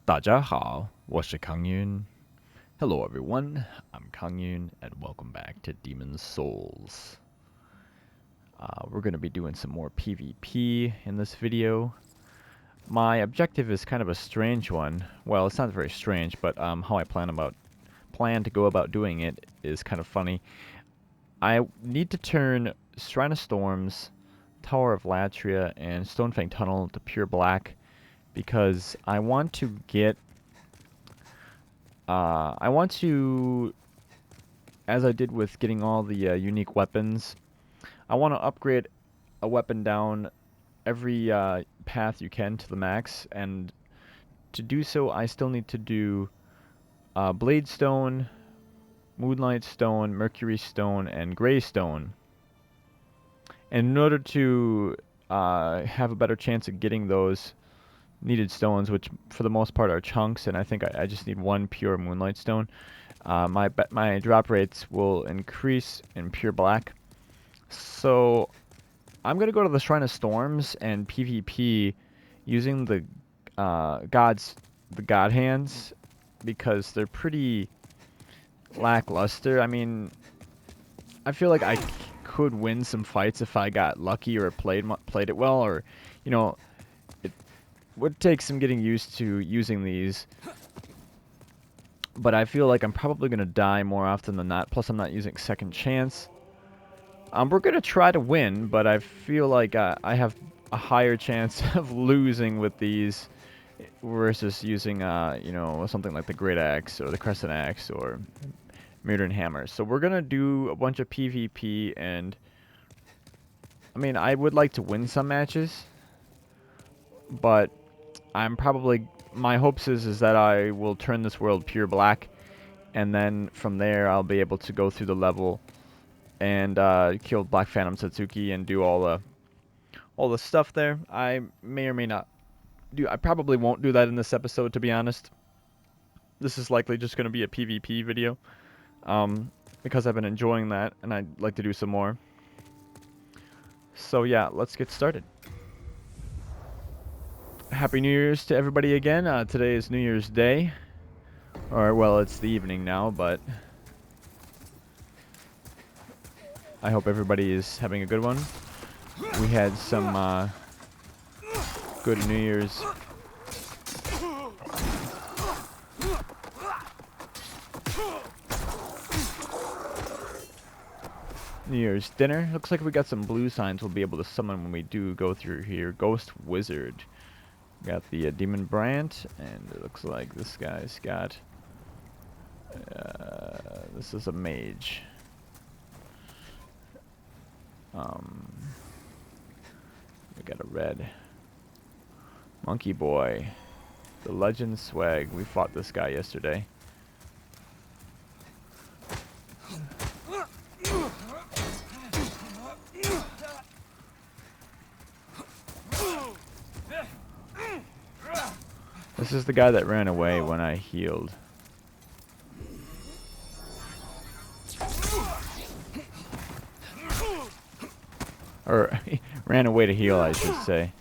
大家好，我是康 Yun. Hello everyone, I'm Kang Yun and welcome back to Demon's Souls. We're going to be doing some more PvP in this video. My objective is kind of a strange one. Well, it's not very strange, but how I plan to go about doing it is kind of funny. I need to turn Shrine of Storms, Tower of Latria, and Stonefang Tunnel to pure black because I want to get as I did with getting all the unique weapons, I want to upgrade a weapon down every path you can to the max, and to do so, I still need to do Blade Stone, Moonlight Stone, Mercury Stone, and Gray Stone. And in order to have a better chance of getting those needed stones, which for the most part are chunks, and I think I just need one pure Moonlight Stone, my drop rates will increase in pure black. So I'm gonna go to the Shrine of Storms and PvP using the God hands because they're pretty lackluster. I mean, I feel like I could win some fights if I got lucky or played it well, or you know, it would take some getting used to using these. But I feel like I'm probably gonna die more often than not. Plus, I'm not using second chance. We're gonna try to win, but I feel like I have a higher chance of losing with these versus using, you know, something like the Great Axe or the Crescent Axe or Mirrodin Hammer. So we're gonna do a bunch of PvP, and I mean, I would like to win some matches, but my hopes is that I will turn this world pure black, and then from there I'll be able to go through the level and kill Black Phantom Satsuki and do all the stuff there. I may or may not do. I probably won't do that in this episode, to be honest. This is likely just going to be a PvP video, because I've been enjoying that and I'd like to do some more. So yeah, let's get started. Happy New Year's to everybody again. Today is New Year's Day. Or, well, it's the evening now, but I hope everybody is having a good one. We had some good New Year's. New Year's dinner. Looks like we got some blue signs we'll be able to summon when we do go through here. Ghost Wizard. Got the Demon Brant, and it looks like this guy's got... this is a mage. We got a red. Monkey Boy. The Legend Swag. We fought this guy yesterday. This is the guy that ran away when I healed. Or, he ran away to heal, I should say.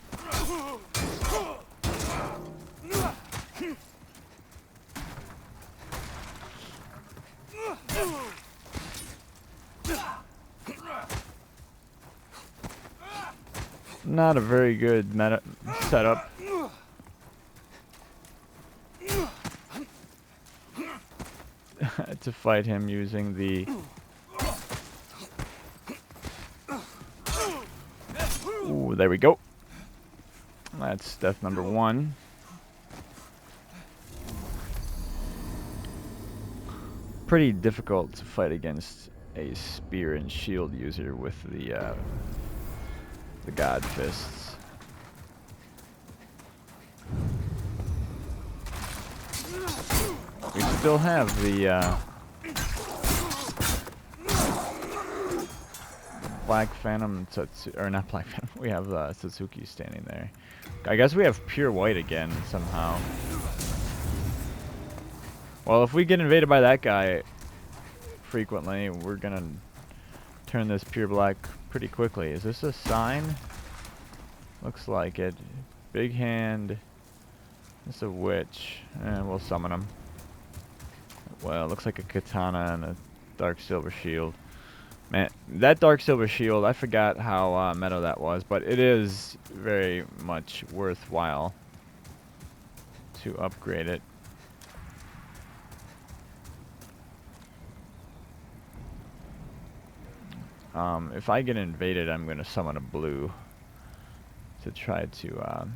Not a very good meta setup. To fight him using the... Ooh, there we go. That's death number 1. Pretty difficult to fight against a spear and shield user with the God Fists. We still have the Black Phantom or not Black Phantom. We have Satsuki standing there. I guess we have pure white again somehow. Well, if we get invaded by that guy frequently, we're gonna turn this pure black pretty quickly. Is this a sign? Looks like it. Big hand. It's a witch. And we'll summon him. Well, it looks like a katana and a dark silver shield. Man, that dark silver shield, I forgot how meta that was, but it is very much worthwhile to upgrade it. If I get invaded, I'm going to summon a blue to try to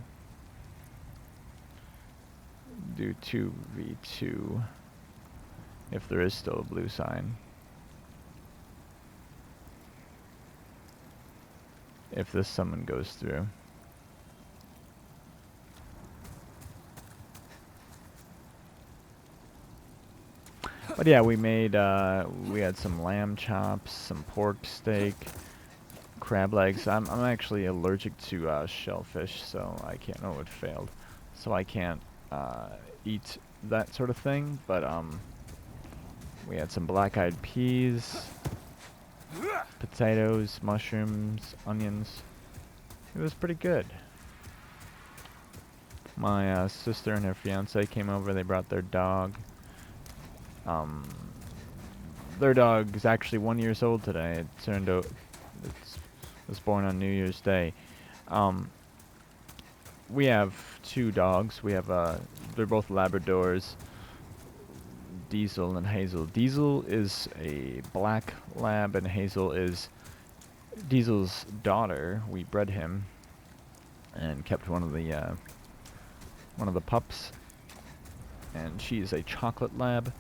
do 2v2 if there is still a blue sign. If this summon goes through. But yeah, we made, we had some lamb chops, some pork steak, crab legs. I'm actually allergic to shellfish, so I can't, oh, it failed. So I can't eat that sort of thing, but we had some black-eyed peas, potatoes, mushrooms, onions. It was pretty good. My sister and her fiance came over. They brought their dog. Their dog is actually 1 year old today. It turned out it was born on New Year's Day. We have 2 dogs. We have they're both Labradors, Diesel and Hazel. Diesel is a black lab, and Hazel is Diesel's daughter. We bred him and kept one of the pups, and she is a chocolate lab.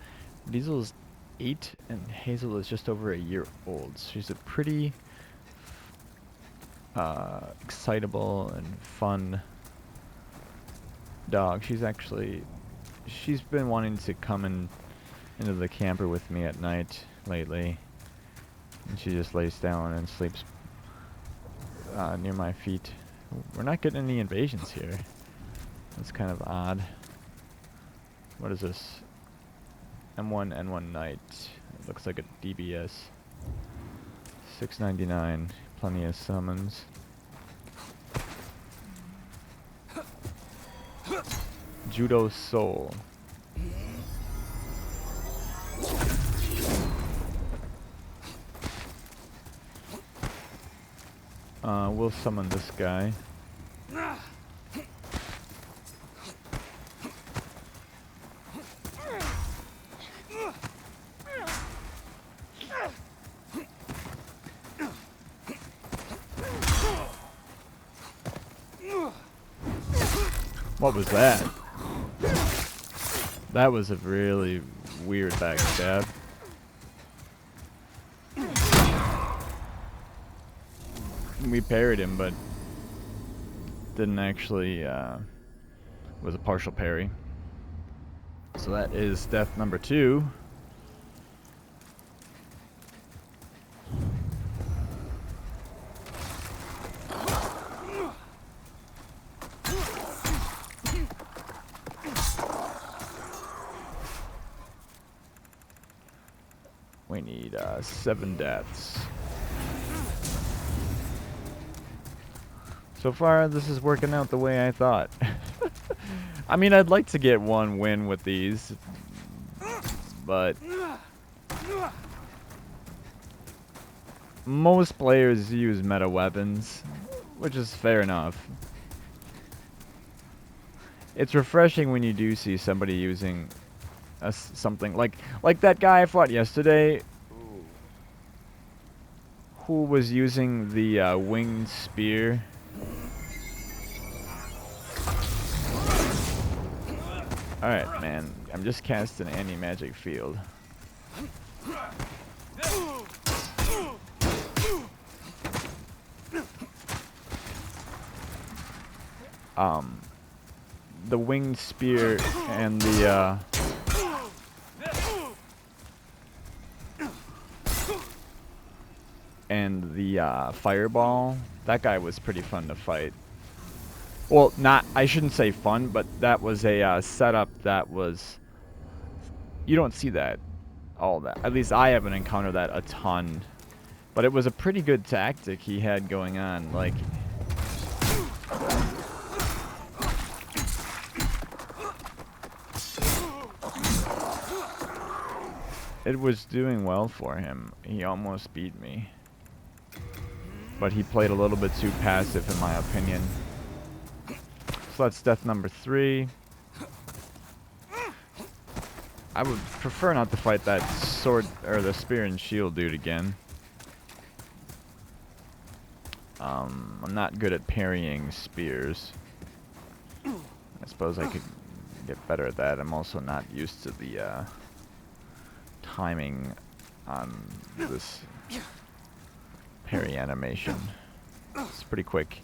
Diesel's 8 and Hazel is just over a year old. She's a pretty excitable and fun dog. She's been wanting to come into the camper with me at night lately, and she just lays down and sleeps near my feet. We're not getting any invasions here. That's kind of odd. What is this? M1N1 Knight. It looks like a DBS. 699. Plenty of summons. Judo Soul. We'll summon this guy. What was that? That was a really weird backstab. We parried him, but didn't actually, was a partial parry. So that is death number 2. We need 7 deaths. So far, this is working out the way I thought. I mean, I'd like to get 1 win with these, but most players use meta weapons, which is fair enough. It's refreshing when you do see somebody using something like that guy I fought yesterday, who was using the winged spear. Alright, man. I'm just casting anti-magic field. The winged spear and the fireball, that guy was pretty fun to fight. Well, I shouldn't say fun, but that was a setup that was, you don't see that, at least I haven't encountered that a ton, but it was a pretty good tactic he had going on, like, it was doing well for him. He almost beat me. But he played a little bit too passive in my opinion. So that's death number 3. I would prefer not to fight that sword or the spear and shield dude again. I'm not good at parrying spears. I suppose I could get better at that. I'm also not used to the timing on this parry animation. It's pretty quick.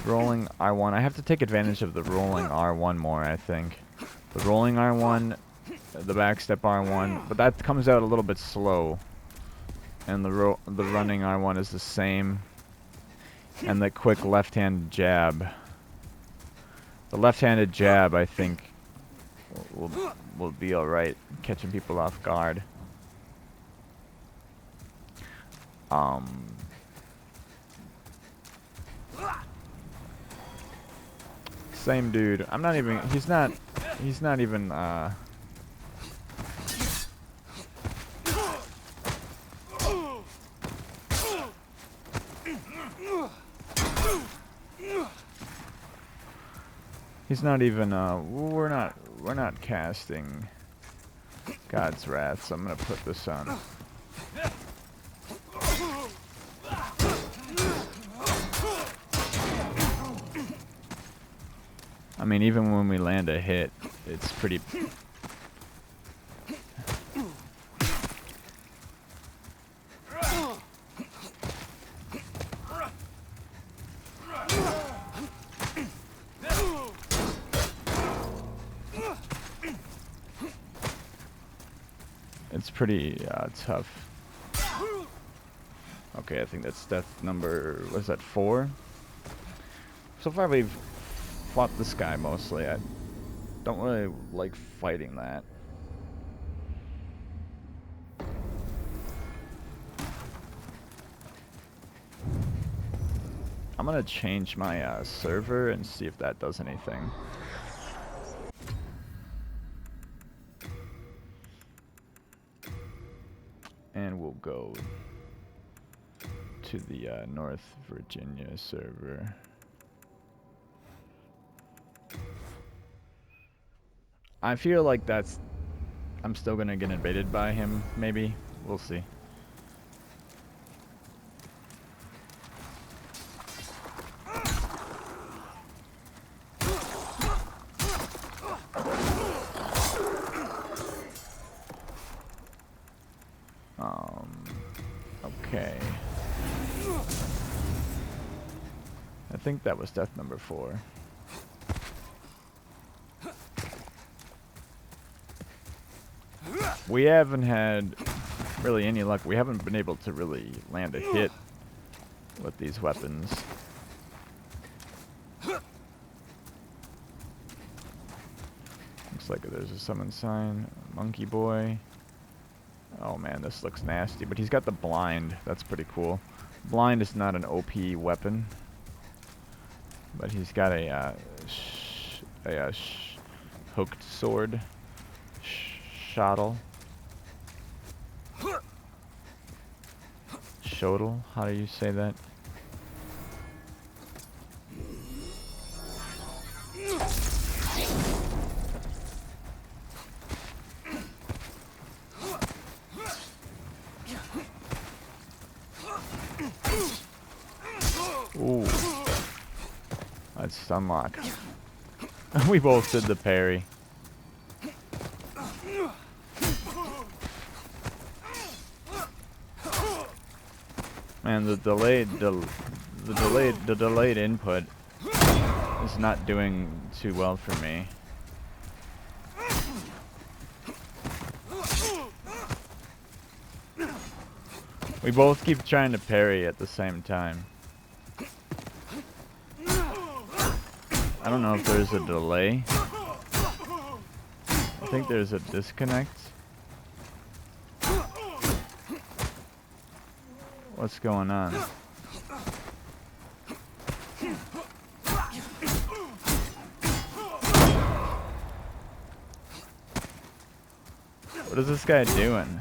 Rolling R1. I have to take advantage of the rolling R1 more, I think. The rolling R1, the backstep R1, but that comes out a little bit slow. And the running R1 is the same. And the quick left-hand jab. The left-handed jab, I think, will be alright, catching people off guard. Same dude. I'm not even, he's not even, he's not even, we're not casting God's Wrath, so I'm gonna put this on. I mean, even when we land a hit, it's pretty... It's pretty tough. Okay, I think that's death number... was that 4? So far we've fought this guy mostly. I don't really like fighting that. I'm gonna change my server and see if that does anything. And we'll go to the North Virginia server. I feel like that's... I'm still gonna get invaded by him, maybe. We'll see. Okay. I think that was death number 4. We haven't had really any luck. We haven't been able to really land a hit with these weapons. Looks like there's a summon sign. Monkey boy. Oh man, this looks nasty. But he's got the blind. That's pretty cool. Blind is not an OP weapon. But he's got a hooked sword. Shottle. Shodel? How do you say that? Ooh. That's unlocked. We both did the parry. Man, the delayed input is not doing too well for me. We both keep trying to parry at the same time. I don't know if there's a delay. I think there's a disconnect. What's going on? What is this guy doing?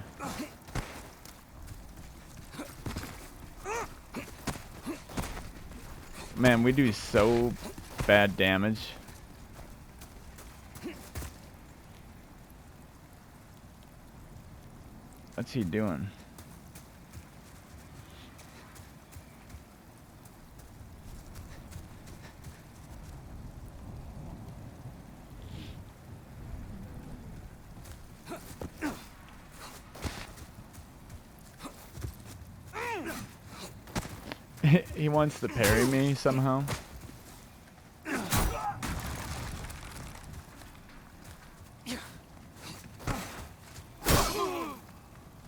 Man, we do so bad damage. What's he doing? He wants to parry me somehow.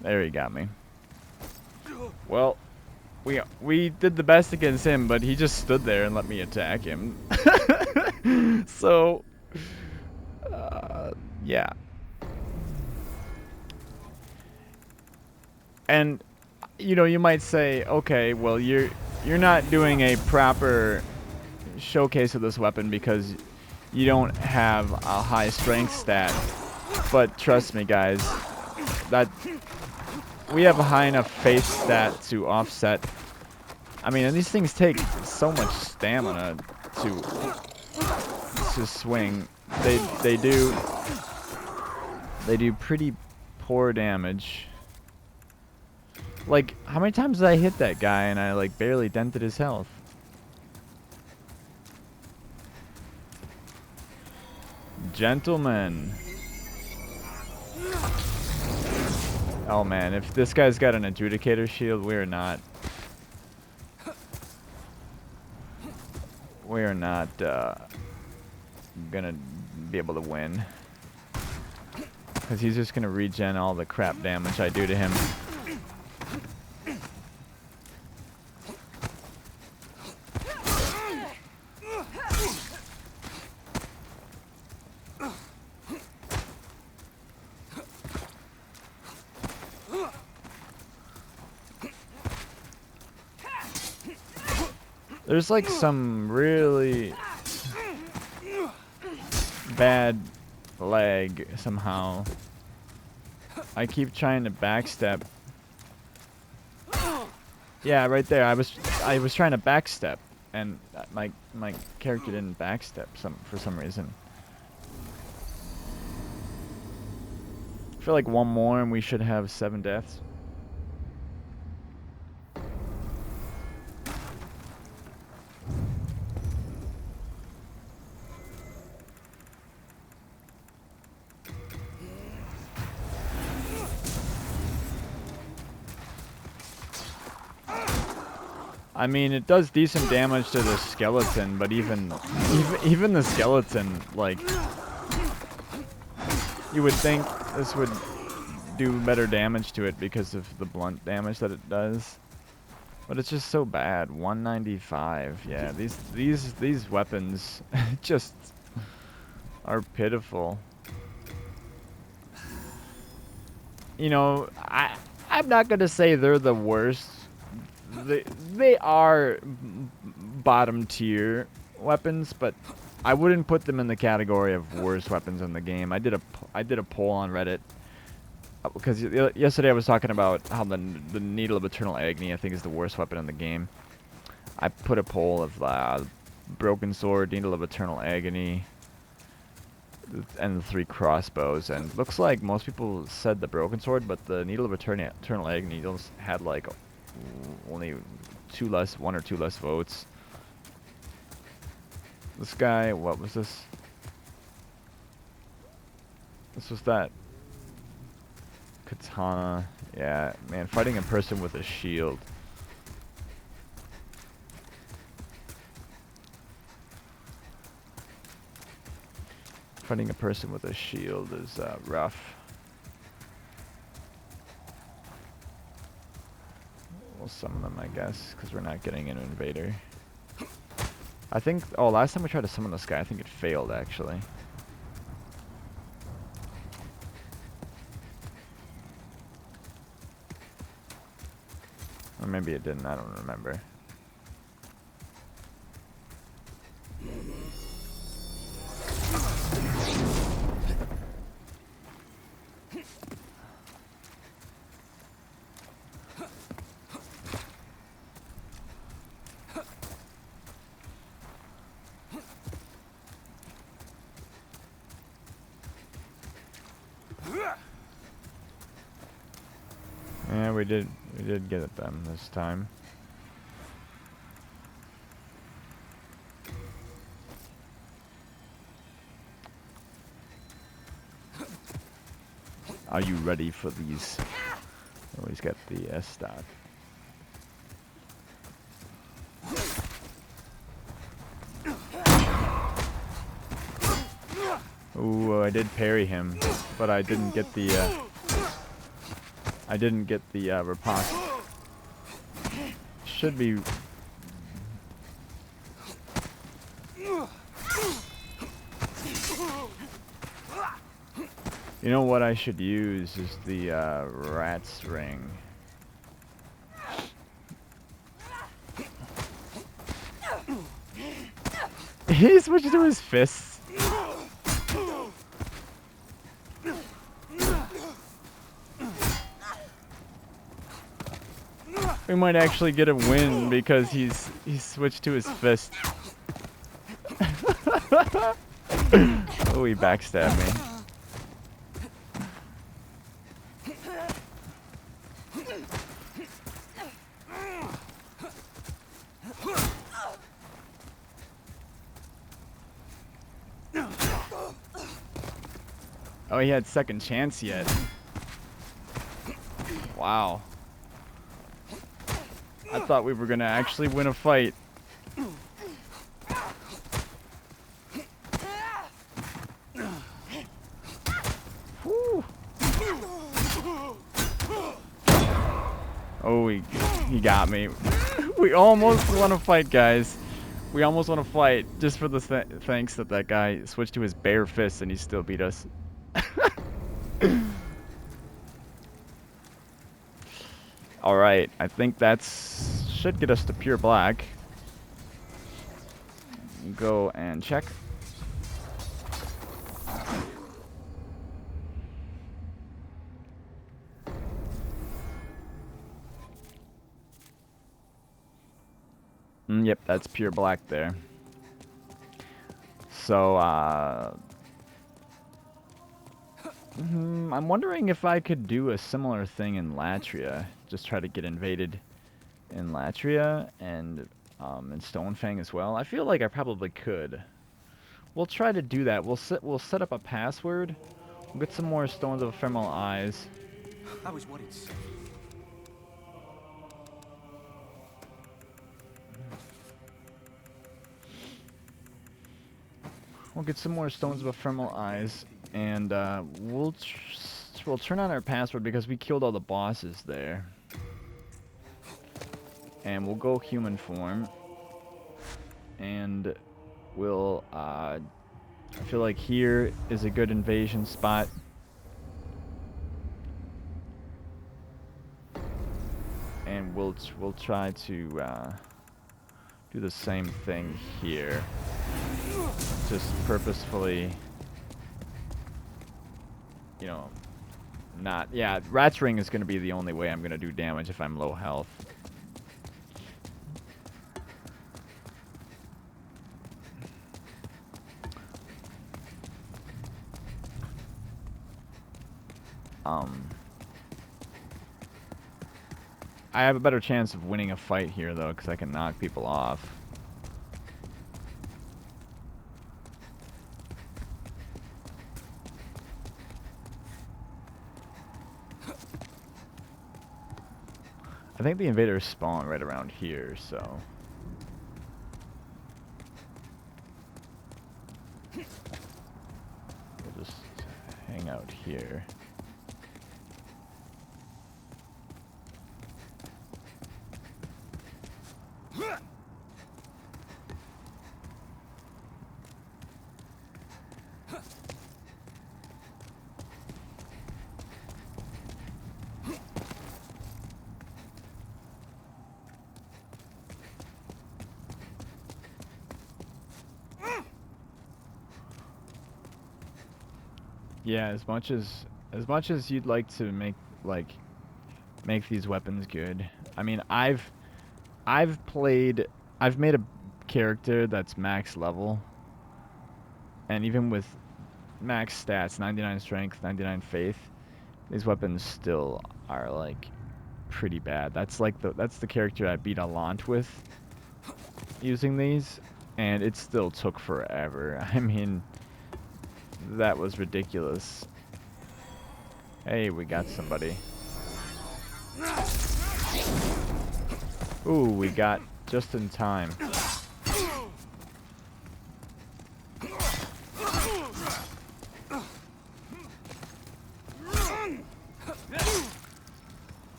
There, he got me. Well, we did the best against him, but he just stood there and let me attack him. So, yeah. And you know, you might say, okay, well, you're not doing a proper showcase of this weapon because you don't have a high strength stat. But trust me, guys, that we have a high enough face stat to offset. I mean, and these things take so much stamina to swing. They do pretty poor damage. Like, how many times did I hit that guy and I like barely dented his health? Gentlemen. Oh man, if this guy's got an adjudicator shield, we're not gonna be able to win. Because he's just gonna regen all the crap damage I do to him. There's like some really bad lag somehow. I keep trying to backstep. Yeah, right there. I was trying to backstep, and my character didn't backstep for some reason. I feel like one more and we should have 7 deaths. I mean, it does decent damage to the skeleton, but even the skeleton, like, you would think this would do better damage to it because of the blunt damage that it does. But it's just so bad. 195. Yeah, these weapons just are pitiful. You know, I'm not gonna say they're the worst. They are bottom tier weapons, but I wouldn't put them in the category of worst weapons in the game. I did a poll on Reddit because yesterday I was talking about how the Needle of Eternal Agony I think is the worst weapon in the game. I put a poll of Broken Sword, Needle of Eternal Agony, and the 3 crossbows, and looks like most people said the Broken Sword, but the Needle of Eternal Agony had like only 1 or 2 less votes. This guy, what was this? This was that katana. Yeah, man, fighting a person with a shield. Fighting a person with a shield is rough. We'll summon them, I guess, because we're not getting an invader. I think, oh, last time we tried to summon this guy, I think it failed, actually. Or maybe it didn't, I don't remember. we did get at them this time. Are you ready for these? Always got the S dot. Ooh, I did parry him, but I didn't get the riposte. Should be. You know what I should use is the rat's ring. He switched to his fists. We might actually get a win because he's switched to his fist. Oh, he backstabbed me. Oh, he had second chance yet. Wow. I thought we were gonna actually win a fight. Whew. Oh, he got me. We almost won a fight, guys. We almost won a fight just for the thanks that that guy switched to his bare fists and he still beat us. All right, I think that's should get us to pure black. Go and check. Yep, that's pure black there. So, I'm wondering if I could do a similar thing in Latria. Just try to get invaded in Latria and in Stonefang as well. I feel like I probably could. We'll try to do that. We'll set up a password. We'll get some more Stones of Ephemeral Eyes. I was worried. We'll get some more Stones of Ephemeral Eyes, and we'll turn on our password because we killed all the bosses there. And we'll go human form, and we'll I feel like here is a good invasion spot. And we'll try to do the same thing here. Just purposefully, you know, not... Yeah, Rat's Ring is going to be the only way I'm going to do damage if I'm low health. I have a better chance of winning a fight here, though, because I can knock people off. I think the invaders spawn right around here, so... We'll just hang out here. Yeah, as much as you'd like to make these weapons good. I mean, I've made a character that's max level, and even with max stats, 99 strength, 99 faith, these weapons still are like pretty bad. That's like that's the character I beat Alant with using these, and it still took forever. I mean, that was ridiculous. Hey, we got somebody. Ooh, we got just in time.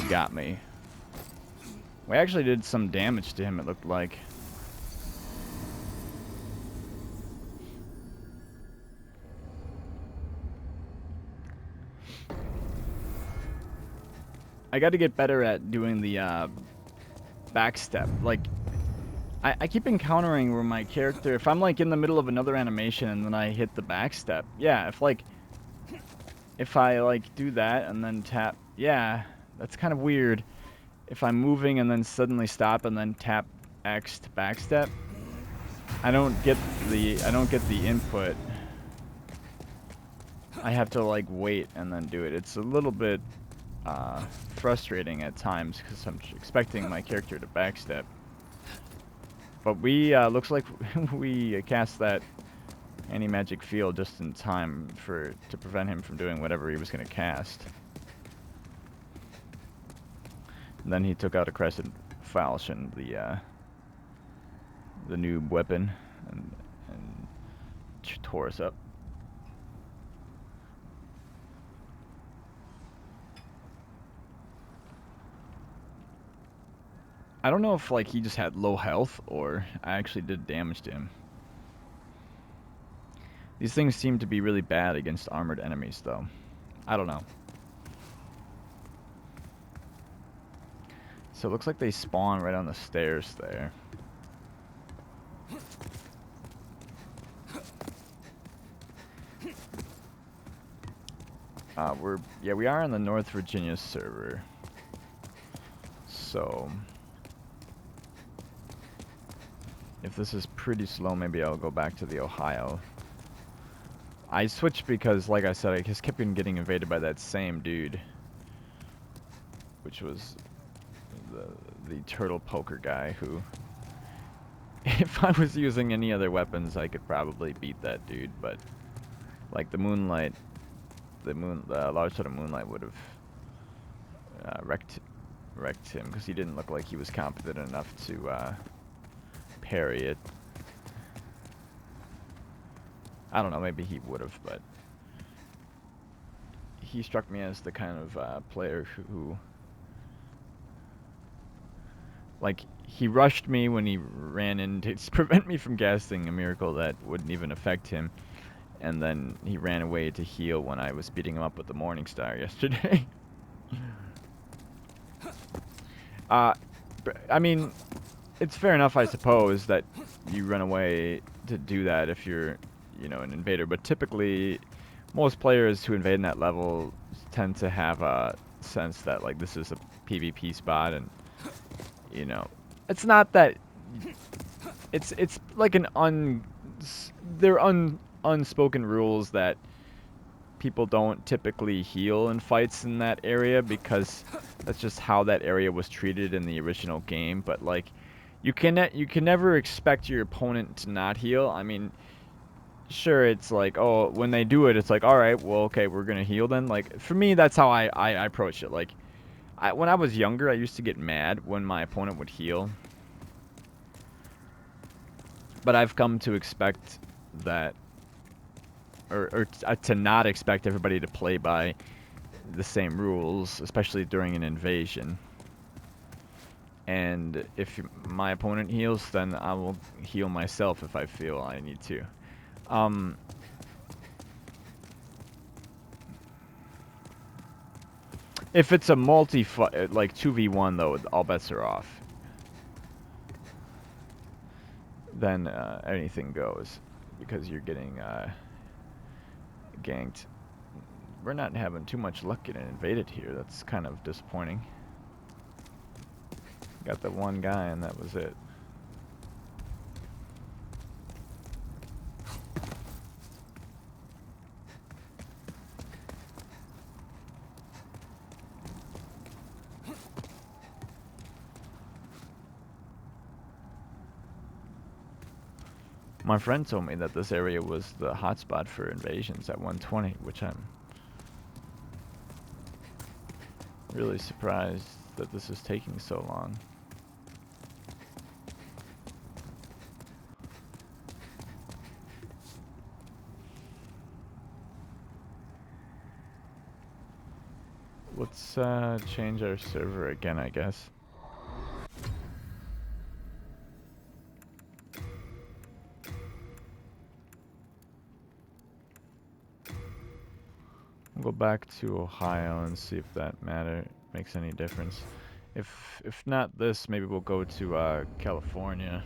Got me. We actually did some damage to him, it looked like. I got to get better at doing the backstep. Like, I keep encountering where my character, if I'm like in the middle of another animation and then I hit the backstep, yeah, if I like do that and then tap, yeah, that's kind of weird. If I'm moving and then suddenly stop and then tap X to backstep, I don't get the input. I have to like wait and then do it. It's a little bit frustrating at times because I'm expecting my character to backstep. But we looks like we cast that anti-magic field just in time to prevent him from doing whatever he was going to cast. And then he took out a crescent falchion, the new weapon, and tore us up. I don't know if like he just had low health or I actually did damage to him. These things seem to be really bad against armored enemies though. I don't know. So it looks like they spawn right on the stairs there. We are on the North Virginia server. So if this is pretty slow, maybe I'll go back to the Ohio. I switched because, like I said, I just kept getting invaded by that same dude, which was the turtle poker guy who, if I was using any other weapons, I could probably beat that dude, but like the large sort of moonlight would have wrecked him because he didn't look like he was competent enough to parry it. I don't know, maybe he would have, but he struck me as the kind of player who like, he rushed me when he ran in to prevent me from casting a miracle that wouldn't even affect him, and then he ran away to heal when I was beating him up with the Morning Star yesterday. I mean, it's fair enough, I suppose, that you run away to do that if you're, you know, an invader, but typically most players who invade in that level tend to have a sense that like this is a PvP spot, and you know, it's not that it's like unspoken rules that people don't typically heal in fights in that area because that's just how that area was treated in the original game. But like, you can never expect your opponent to not heal. I mean, sure, it's like, oh, when they do it, it's like, all right, well, okay, we're gonna heal then. Like, for me, that's how I approach it. Like, when I was younger, I used to get mad when my opponent would heal, but I've come to expect that, or to not expect everybody to play by the same rules, especially during an invasion. And if my opponent heals, then I will heal myself if I feel I need to. If it's a multi-fight, like 2v1 though, all bets are off. Then anything goes, because you're getting ganked. We're not having too much luck getting invaded here. That's kind of disappointing. Got the one guy and that was it. My friend told me that this area was the hotspot for invasions at 120, which I'm really surprised that this is taking so long. Let's change our server again, I guess. We'll go back to Ohio and see if that makes any difference. If not this, maybe we'll go to California.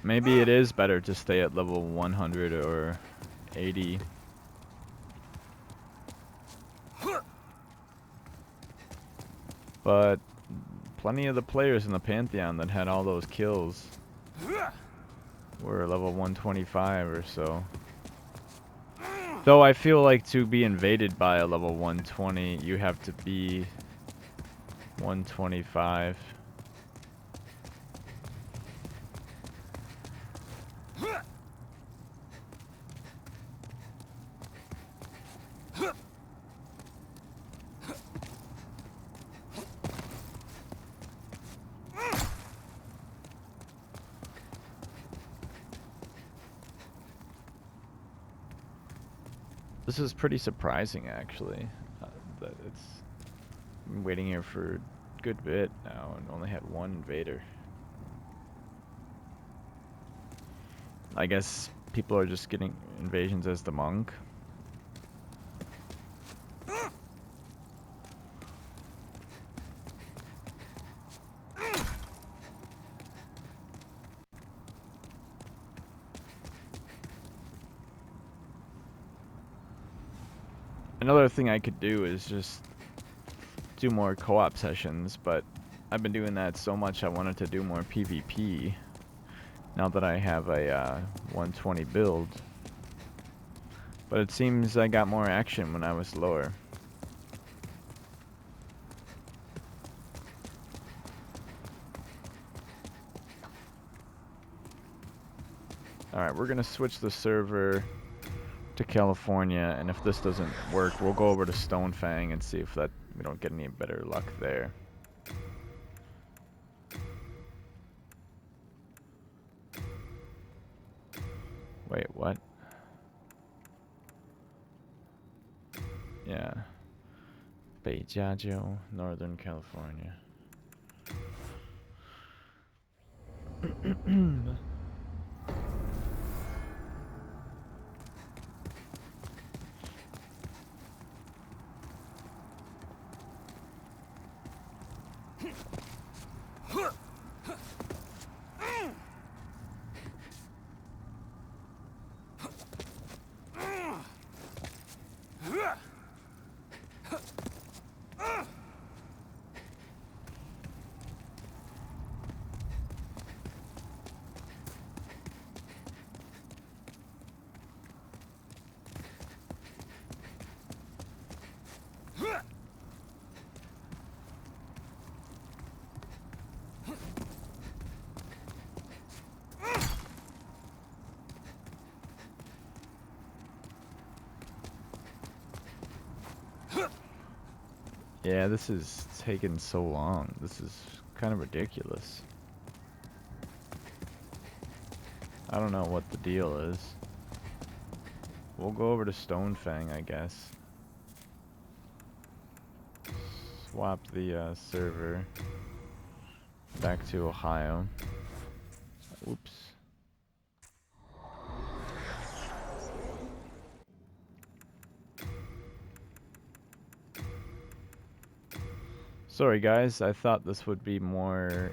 Maybe it is better to stay at level 100 or 80. But plenty of the players in the Pantheon that had all those kills were level 125 or so. Though I feel like to be invaded by a level 120, you have to be 125. This is pretty surprising, actually. That it's been waiting here for a good bit now and only had one invader. I guess people are just getting invasions as the monk. Another thing I could do is just do more co-op sessions, but I've been doing that so much I wanted to do more PvP now that I have a 120 build. But it seems I got more action when I was lower. Alright, we're gonna switch the server to California, and if this doesn't work, we'll go over to Stonefang and see if that we don't get any better luck there. Wait, what? Yeah. 北加州, Northern California. Yeah, this is taking so long. This is kind of ridiculous. I don't know what the deal is. We'll go over to Stonefang, I guess. Swap the server back to Ohio. Oops. Sorry guys, I thought this would be more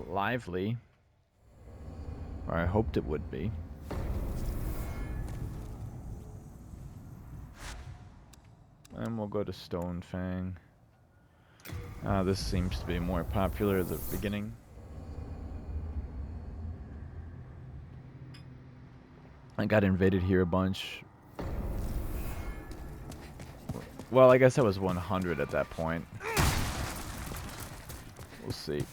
lively, or I hoped it would be. And we'll go to Stone Fang. This seems to be more popular at the beginning. I got invaded here a bunch. Well, I guess I was 100 at that point. We'll see.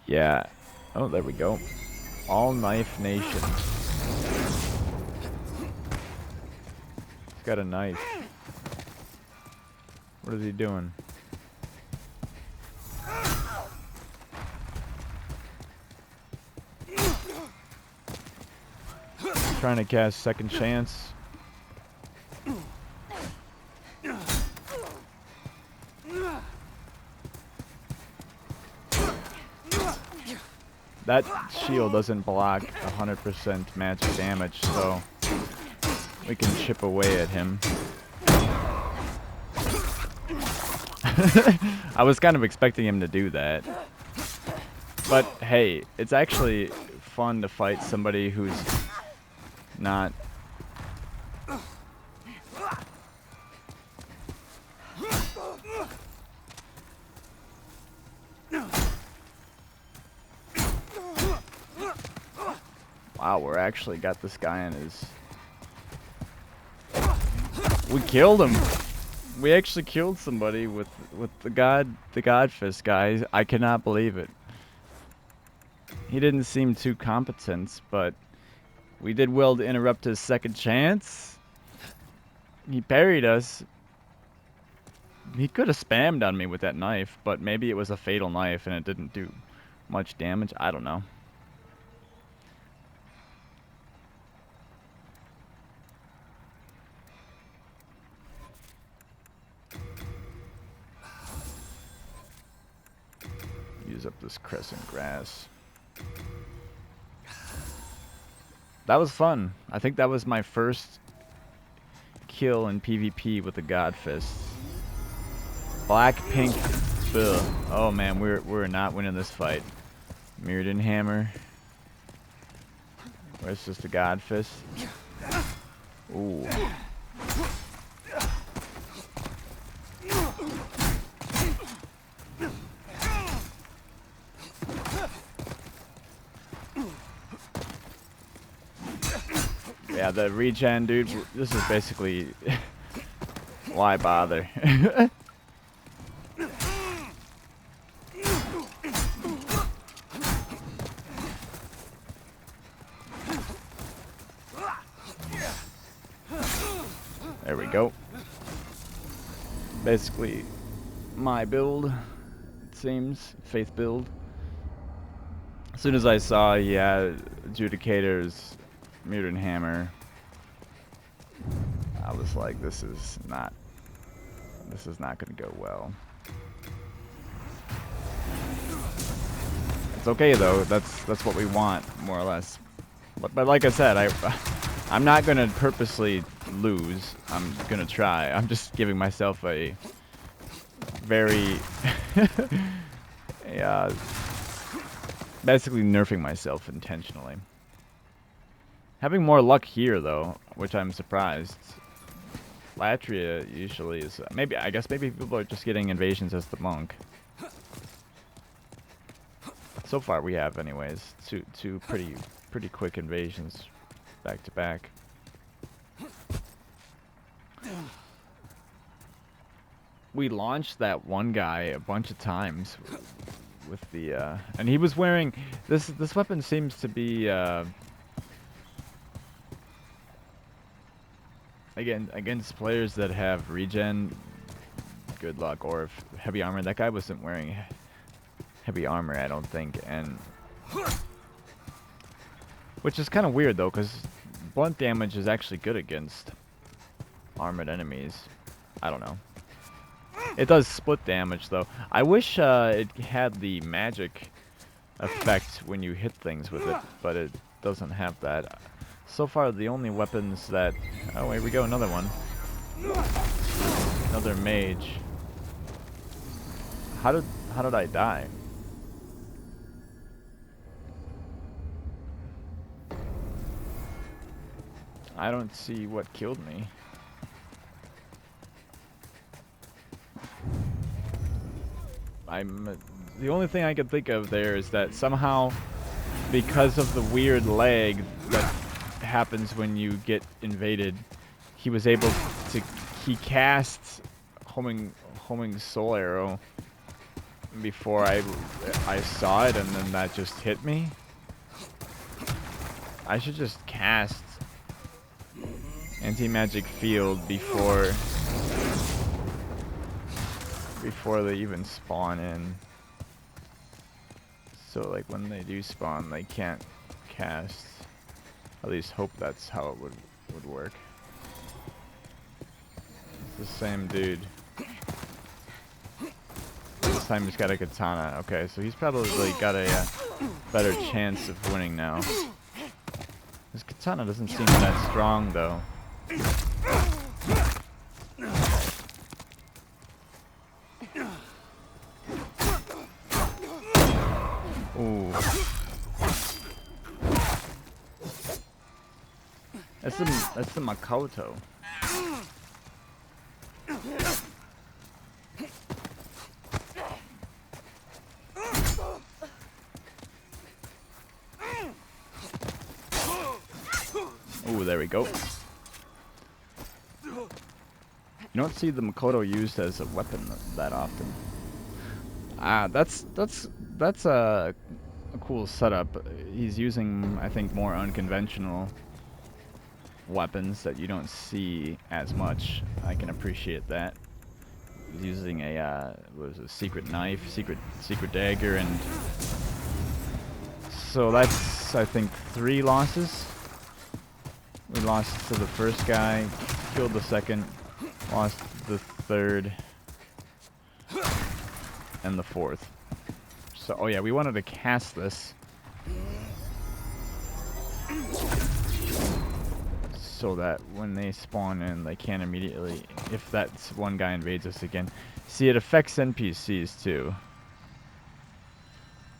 Yeah. Oh, there we go. All Knife Nation. He's got a knife. What is he doing? Trying to cast Second Chance. That shield doesn't block 100% magic damage, so we can chip away at him. I was kind of expecting him to do that. But hey, it's actually fun to fight somebody who's not... Wow, we're actually got this guy in his... We killed him! We actually killed somebody with the God Fist guy. I cannot believe it. He didn't seem too competent, but we did well to interrupt his second chance. He parried us. He could have spammed on me with that knife, but maybe it was a fatal knife and it didn't do much damage. I don't know. Use up this crescent grass. That was fun. I think that was my first kill in PvP with the God Fist. Black, pink, ugh. Oh man, we're not winning this fight. Mirrodin Hammer. Where's just the God Fist? Ooh. Yeah, the regen, dude, this is basically... Why bother? There we go. Basically, my build, it seems. Faith build. As soon as I saw, yeah, Adjudicators, Mutant Hammer, I was like, this is not going to go well. It's okay though. That's what we want, more or less. But like I said, I'm not going to purposely lose. I'm going to try. I'm just giving myself a very yeah, basically nerfing myself intentionally. Having more luck here, though, which I'm surprised. Latria usually is... I guess maybe people are just getting invasions as the monk. So far we have, anyways. Two pretty quick invasions back to back. We launched that one guy a bunch of times with the... and he was wearing... This weapon seems to be... Again, against players that have regen, good luck. Or if heavy armor, that guy wasn't wearing heavy armor, I don't think. And which is kind of weird though, because blunt damage is actually good against armored enemies. I don't know. It does split damage though. I wish it had the magic effect when you hit things with it, but it doesn't have that. So far, the only weapons that... Oh, here we go, another one. Another mage. How did I die? I don't see what killed me. The only thing I could think of there is that somehow, because of the weird lag that happens when you get invaded, he was able to... He cast homing soul arrow before I saw it, and then that just hit me. I should just cast anti-magic field before they even spawn in. So like when they do spawn, they can't cast. At least hope that's how it would work. It's the same dude. This time he's got a katana. Okay, so he's probably got a better chance of winning now. His katana doesn't seem that strong though. Ooh. That's the Makoto. Ooh, there we go. You don't see the Makoto used as a weapon that often. Ah, that's a cool setup. He's using, I think, more unconventional weapons that you don't see as much. I can appreciate that. He's using a what was it, secret knife, secret dagger, and so that's, I think, 3 losses. We lost to the first guy, killed the second, lost the third, and the fourth. So, oh yeah, we wanted to cast this so that when they spawn in, they can't immediately, if that one guy invades us again. See, it affects NPCs too.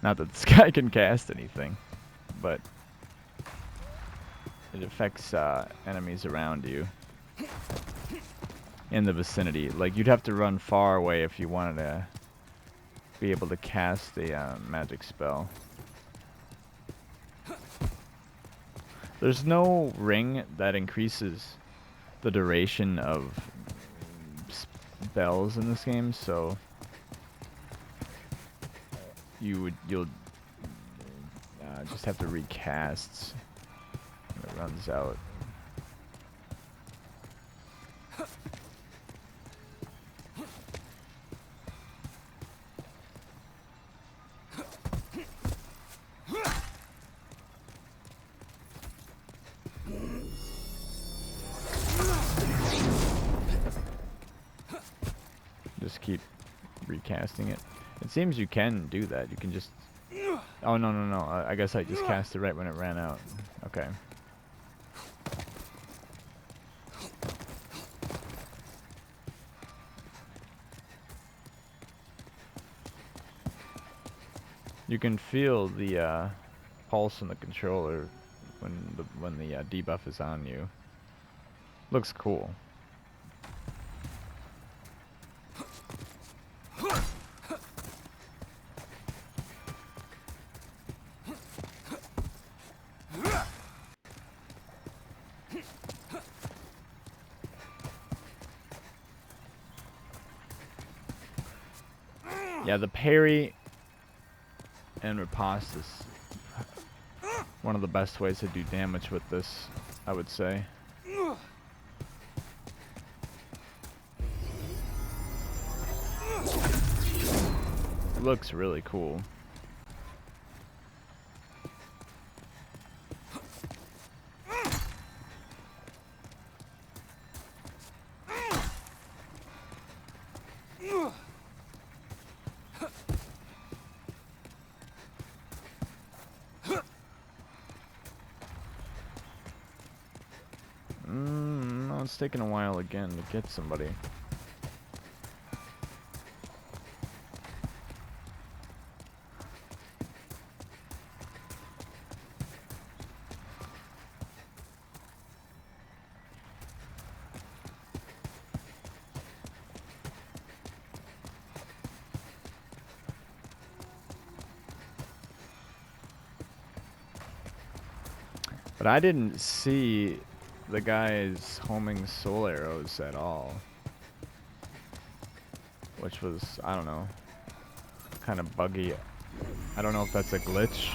Not that this guy can cast anything, but it affects enemies around you in the vicinity. Like, you'd have to run far away if you wanted to be able to cast a magic spell. There's no ring that increases the duration of spells in this game, so you'll just have to recast when it runs out. Just keep recasting it. It seems you can do that. You can just... Oh, no. I guess I just cast it right when it ran out. Okay. You can feel the pulse in the controller when the debuff is on you. Looks cool. Yeah, the parry and riposte is one of the best ways to do damage with this, I would say. It looks really cool. No, it's taking a while again to get somebody. But I didn't see the guys homing soul arrows at all. Which was, I don't know, kind of buggy. I don't know if that's a glitch.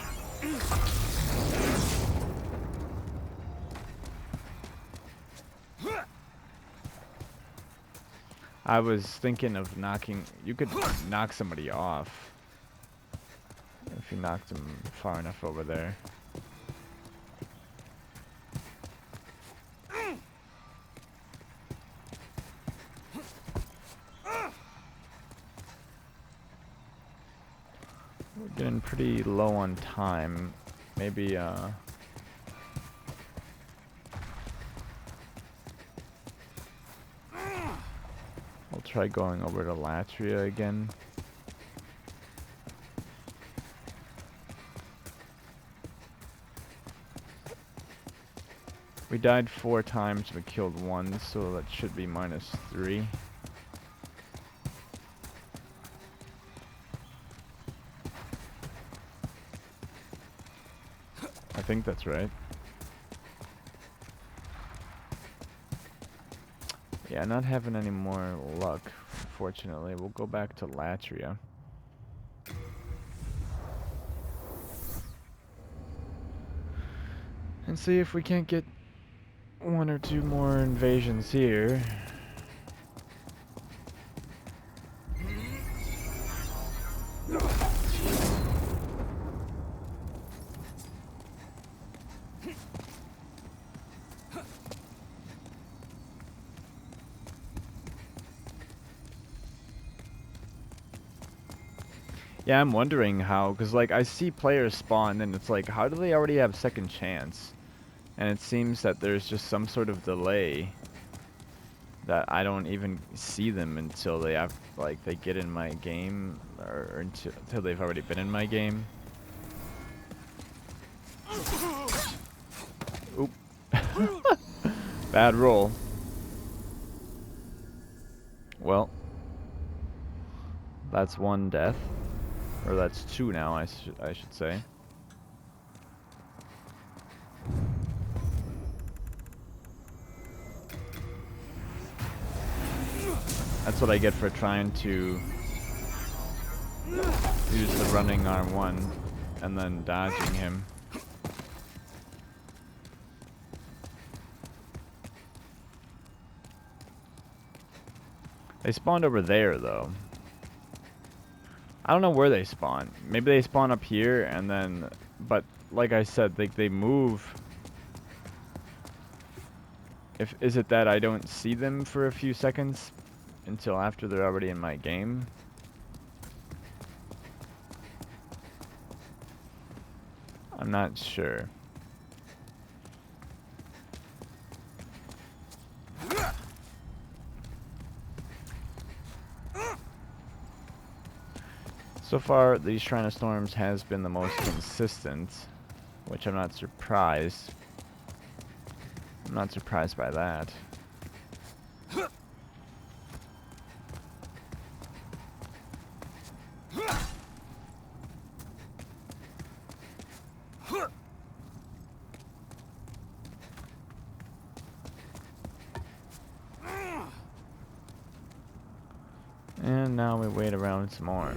I was thinking of knocking, you could knock somebody off if you knocked them far enough over there. We're getting pretty low on time. Maybe, we'll try going over to Latria again. We died 4 times, we killed 1, so that should be -3. I think that's right. Yeah, not having any more luck, unfortunately. We'll go back to Latria. And see if we can't get 1 or 2 more invasions here. Yeah, I'm wondering how, because like I see players spawn and it's like, how do they already have second chance? And it seems that there's just some sort of delay that I don't even see them until they have, like, they get in my game, or until they've already been in my game. Oop. Bad roll. Well, that's 1 death. Or that's 2 now, I should say. That's what I get for trying to use the running R1 and then dodging him. They spawned over there, though. I don't know where they spawn. Maybe they spawn up here and then... But, like I said, they move... Is it that I don't see them for a few seconds until after they're already in my game? I'm not sure. So far, these Shrine of Storms has been the most consistent, which I'm not surprised. I'm not surprised by that. And now we wait around some more.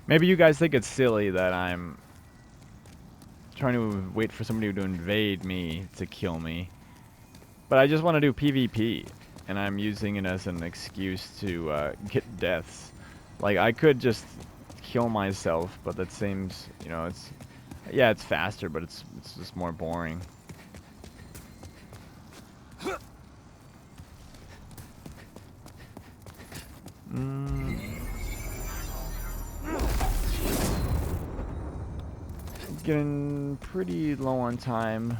Maybe you guys think it's silly that I'm trying to wait for somebody to invade me to kill me. But I just want to do PvP, and I'm using it as an excuse to get deaths. Like, I could just kill myself, but that seems, you know, it's... Yeah, it's faster, but it's just more boring. Getting pretty low on time.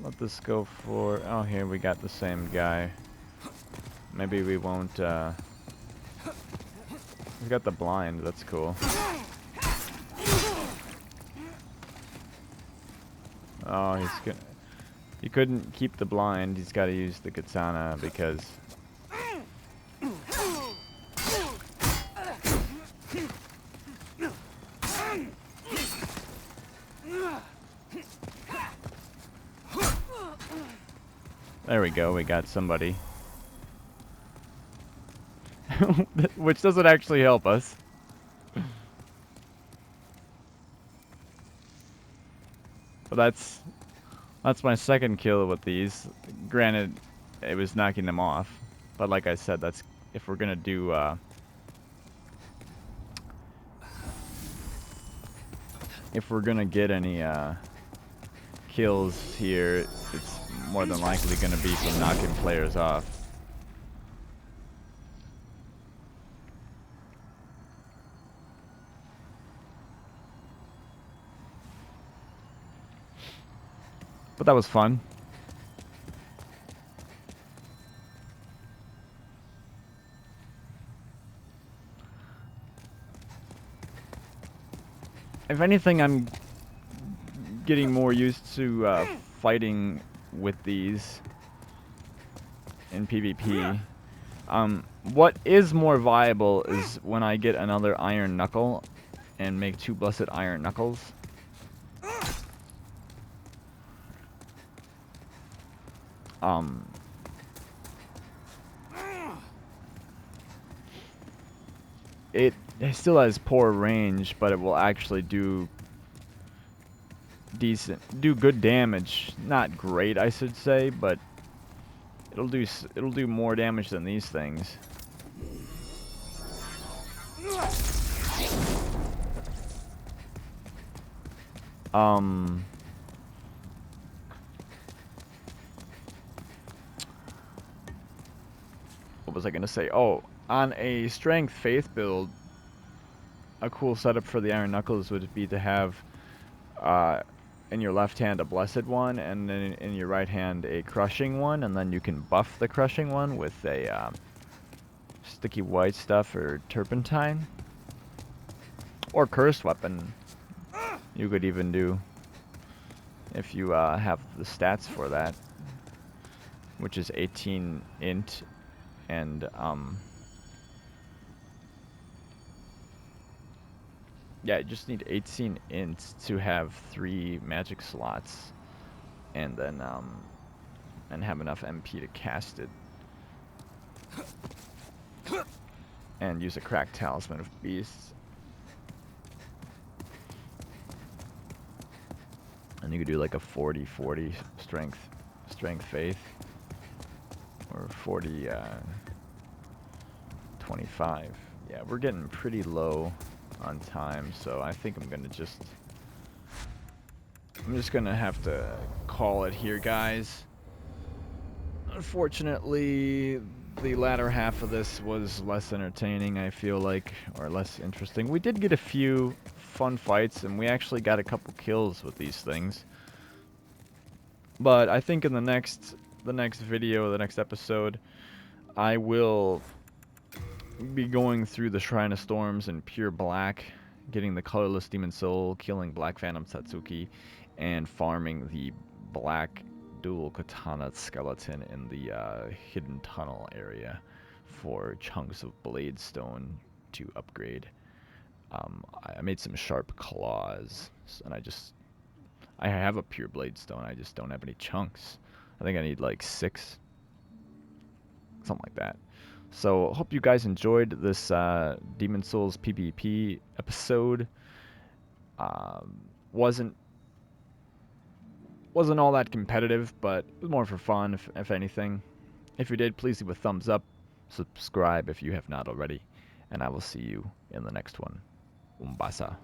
Let this go for... Oh, here we got the same guy. Maybe we won't, We got the blind, that's cool. Oh, he's good. He couldn't keep the blind, he's gotta use the katana because... There we go, we got somebody. Which doesn't actually help us. But that's my second kill with these. Granted, it was knocking them off. But like I said, that's if we're gonna do if we're gonna get any kills here, it's more than likely gonna be from knocking players off. But that was fun. If anything, I'm getting more used to fighting with these in PvP. What is more viable is when I get another Iron Knuckle and make 2 Blessed Iron Knuckles. It still has poor range, but it will actually do good damage. Not great, I should say, but it'll do more damage than these things. What was I gonna say? Oh, on a strength faith build, a cool setup for the Iron Knuckles would be to have in your left hand a blessed one, and then in your right hand a crushing one, and then you can buff the crushing one with a sticky white stuff or turpentine. Or cursed weapon. You could even do if you have the stats for that, which is 18 int and yeah, you just need 18 int to have 3 magic slots, and then and have enough MP to cast it, and use a cracked talisman of beasts. And you could do like a 40-40 strength faith, or 40-25. Yeah, we're getting pretty low on time, so I think I'm just gonna have to call it here, guys. Unfortunately, the latter half of this was less entertaining, I feel like, or less interesting. We did get a few fun fights, and we actually got a couple kills with these things. But I think in the next video, the next episode, I will be going through the Shrine of Storms in pure black, getting the colorless demon soul, killing Black Phantom Satsuki, and farming the black dual katana skeleton in the hidden tunnel area for chunks of blade stone to upgrade. I made some sharp claws, and I have a pure blade stone, I just don't have any chunks. I think I need like 6, something like that. So hope you guys enjoyed this Demon Souls PvP episode. Wasn't all that competitive, but it was more for fun, if anything. If you did, please leave a thumbs up, subscribe if you have not already, and I will see you in the next one. Umbasa.